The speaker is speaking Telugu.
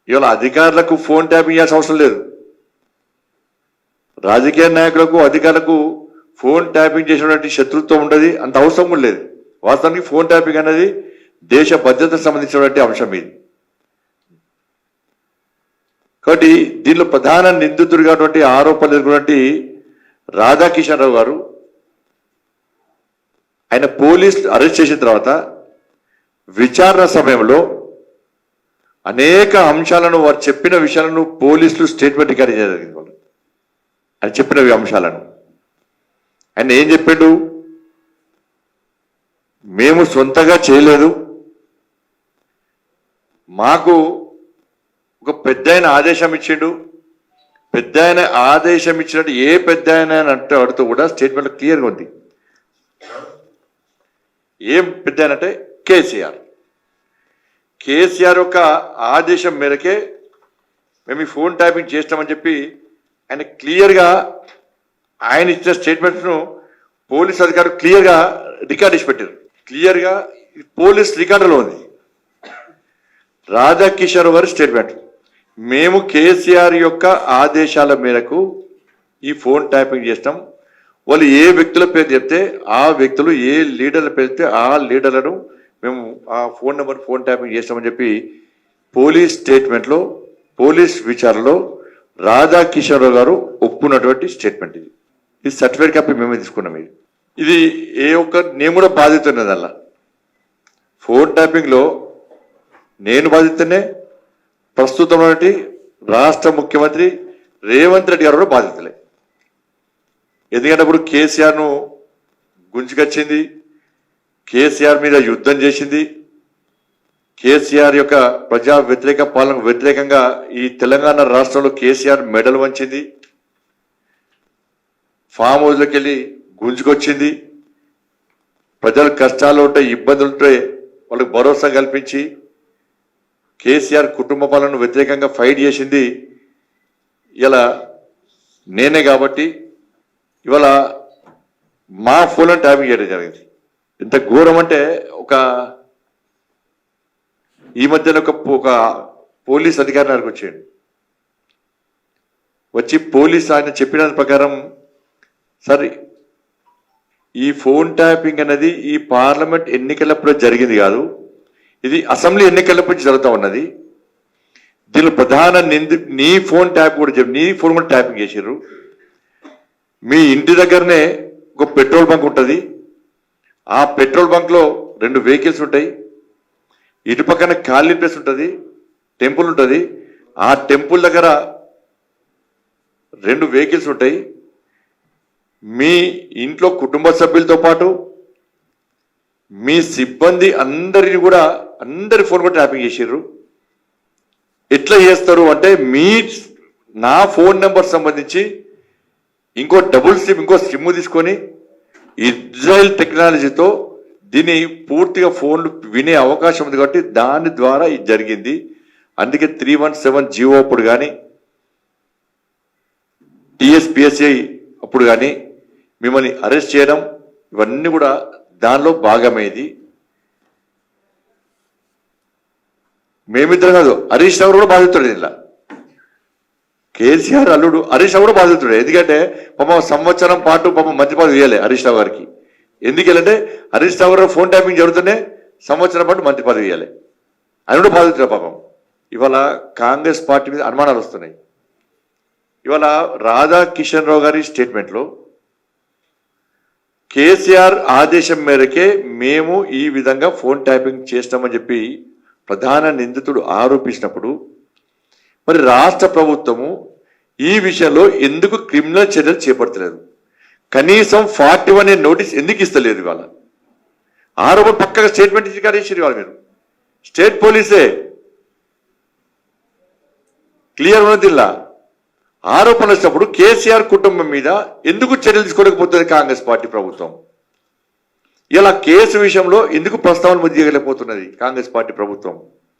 ఇవాళ అధికారులకు ఫోన్ ట్యాపింగ్ చేయాల్సిన అవసరం లేదు. రాజకీయ నాయకులకు అధికారులకు ఫోన్ ట్యాపింగ్ చేసినటువంటి శత్రుత్వం ఉండదు, అంత అవసరం కూడా లేదు. వాస్తవానికి ఫోన్ ట్యాపింగ్ అనేది దేశ భద్రతకు సంబంధించినటువంటి అంశం ఇది. కాబట్టి దీనిలో ప్రధాన నిందితుడిగా ఆరోపణలు ఎదుర్కొన్నటువంటి రాధాకిషన్ రావు గారు ఆయన పోలీసులు అరెస్ట్ చేసిన తర్వాత విచారణ సమయంలో అనేక అంశాలను వారు చెప్పిన విషయాలను పోలీసులు స్టేట్మెంట్ రికార్డ్ చేయడం జరిగింది. వాళ్ళు ఆయన చెప్పిన అంశాలను ఆయన ఏం చెప్పాడు, మేము సొంతగా చేయలేదు, మాకు ఒక పెద్ద ఆయన ఆదేశం ఇచ్చిండు, పెద్ద ఆయన ఆదేశం ఇచ్చినట్టు ఏ పెద్ద ఆయన అంటే అడుతూ కూడా స్టేట్మెంట్ క్లియర్గా ఉంది. ఏం పెద్ద ఆయన అంటే కేసీఆర్ యొక్క ఆదేశం మేరకే మేము ఈ ఫోన్ ట్యాపింగ్ చేస్తామని చెప్పి ఆయన క్లియర్గా ఆయన ఇచ్చిన స్టేట్మెంట్ను పోలీస్ అధికారులు క్లియర్గా రికార్డ్ చేసి పెట్టారు. క్లియర్గా పోలీస్ రికార్డులో ఉంది రాధాకిషన్ గారి స్టేట్మెంట్. మేము కేసీఆర్ యొక్క ఆదేశాల మేరకు ఈ ఫోన్ ట్యాపింగ్ చేస్తాం, వాళ్ళు ఏ వ్యక్తుల పేరు చెప్తే ఆ వ్యక్తులు, ఏ లీడర్ల పేరు చెప్తే ఆ లీడర్లను మేము ఆ ఫోన్ నెంబర్ ఫోన్ ట్యాపింగ్ చేస్తామని చెప్పి పోలీస్ స్టేట్మెంట్లో పోలీస్ విచారణలో రాధాకిషన్ గారు ఒప్పుకున్నటువంటి స్టేట్మెంట్. ఇది సర్టిఫికేట్ కాపీ మేమే తీసుకున్నాం. ఇది ఏ ఒక్క నేను కూడా బాధ్యత ఉన్నది. అలా ఫోన్ ట్యాపింగ్లో నేను బాధ్యతనే, ప్రస్తుతం రాష్ట్ర ముఖ్యమంత్రి రేవంత్ రెడ్డి గారు కూడా బాధ్యతలే. ఎందుకంటే అప్పుడు కేసీఆర్ను గుంజుకొచ్చింది, కేసీఆర్ మీద యుద్ధం చేసింది, కేసీఆర్ యొక్క ప్రజా వ్యతిరేక పాలనకు వ్యతిరేకంగా ఈ తెలంగాణ రాష్ట్రంలో కేసీఆర్ మెడలు వంచింది, ఫామ్ హౌస్లోకి వెళ్ళి గుంజుకొచ్చింది, ప్రజలు కష్టాలు ఉంటాయి, ఇబ్బందులు ఉంటాయి, వాళ్ళకి భరోసా కల్పించి కేసీఆర్ కుటుంబ పాలనను వ్యతిరేకంగా ఫైట్ చేసింది ఇలా నేనే. కాబట్టి ఇవాళ మా ఫోన్లను ట్యాపింగ్ చేయడం జరిగింది. ఎంత ఘోరం అంటే ఈ మధ్యన ఒక పోలీస్ అధికారి నాకు వచ్చాడు. వచ్చి పోలీస్ ఆయన చెప్పిన ప్రకారం, సరే ఈ ఫోన్ ట్యాపింగ్ అనేది ఈ పార్లమెంట్ ఎన్నికలప్పుడు జరిగింది కాదు, ఇది అసెంబ్లీ ఎన్నికలప్పుడు జరుగుతూ ఉన్నది. దీనిలో ప్రధాన నీ ఫోన్ ట్యాప్ కూడా నీ ఫోన్ కూడా ట్యాపింగ్ చేసారు. మీ ఇంటి దగ్గరనే ఒక పెట్రోల్ బంక్ ఉంటుంది, ఆ పెట్రోల్ బంక్లో 2 వెహికల్స్ ఉంటాయి, ఇటు పక్కన ఖాళీ ప్లేస్ ఉంటుంది, టెంపుల్ ఉంటుంది, ఆ టెంపుల్ దగ్గర 2 వెహికల్స్ ఉంటాయి. మీ ఇంట్లో కుటుంబ సభ్యులతో పాటు మీ సిబ్బంది అందరిని కూడా అందరి ఫోన్ కూడా ట్యాపింగ్ చేసారు. ఎట్లా చేస్తారు అంటే నా ఫోన్ నెంబర్ సంబంధించి ఇంకో డబుల్ సిమ్, ఇంకో సిమ్ తీసుకొని ఇజ్రాయెల్ టెక్నాలజీతో దీన్ని పూర్తిగా ఫోన్లు వినే అవకాశం ఉంది. కాబట్టి దాని ద్వారా ఇది జరిగింది. అందుకే 317 జియో అప్పుడు కానీ టీఎస్పీఎస్ఐ అప్పుడు కానీ మిమ్మల్ని అరెస్ట్ చేయడం ఇవన్నీ కూడా దానిలో భాగమేది. మేమిద్దరం కాదు, హరీష్ రావు కూడా బాధితుడు. ఇలా కేసీఆర్ అల్లుడు హరీష్ రావు కూడా బాధితుడే. ఎందుకంటే పాపం సంవత్సరం పాటు పాపం మంత్రి పదవి ఇవ్వాలి హరీష్ రావు గారికి. ఎందుకంటే హరీష్ రావు గారు ఫోన్ ట్యాపింగ్ జరుగుతూనే సంవత్సరం పాటు మంత్రి పదవి ఇవ్వాలి, ఆయన కూడా బాధితుడే పాపం. ఇవాళ కాంగ్రెస్ పార్టీ మీద అనుమానాలు వస్తున్నాయి. ఇవాళ రాధాకిషన్ రావు గారి స్టేట్మెంట్లో కేసీఆర్ ఆదేశం మేరకే మేము ఈ విధంగా ఫోన్ ట్యాపింగ్ చేస్తామని చెప్పి ప్రధాన నిందితుడు ఆరోపించినప్పుడు మరి రాష్ట్ర ప్రభుత్వము ఈ విషయంలో ఎందుకు క్రిమినల్ చర్యలు చేపడతలేదు? కనీసం 41 నోటీస్ ఎందుకు ఇస్తలేదు? ఇవాళ ఆరోపణ పక్కగా స్టేట్మెంట్ ఇచ్చి కాదేసారు. ఇవాళ మీరు స్టేట్ పోలీసే క్లియర్ ఉన్నది. ఇలా ఆరోపణ వచ్చినప్పుడు కేసీఆర్ కుటుంబం మీద ఎందుకు చర్యలు తీసుకోలేకపోతుంది కాంగ్రెస్ పార్టీ ప్రభుత్వం? ఇలా కేసు విషయంలో ఎందుకు ప్రస్తావన చేయలేకపోతున్నది కాంగ్రెస్ పార్టీ ప్రభుత్వం?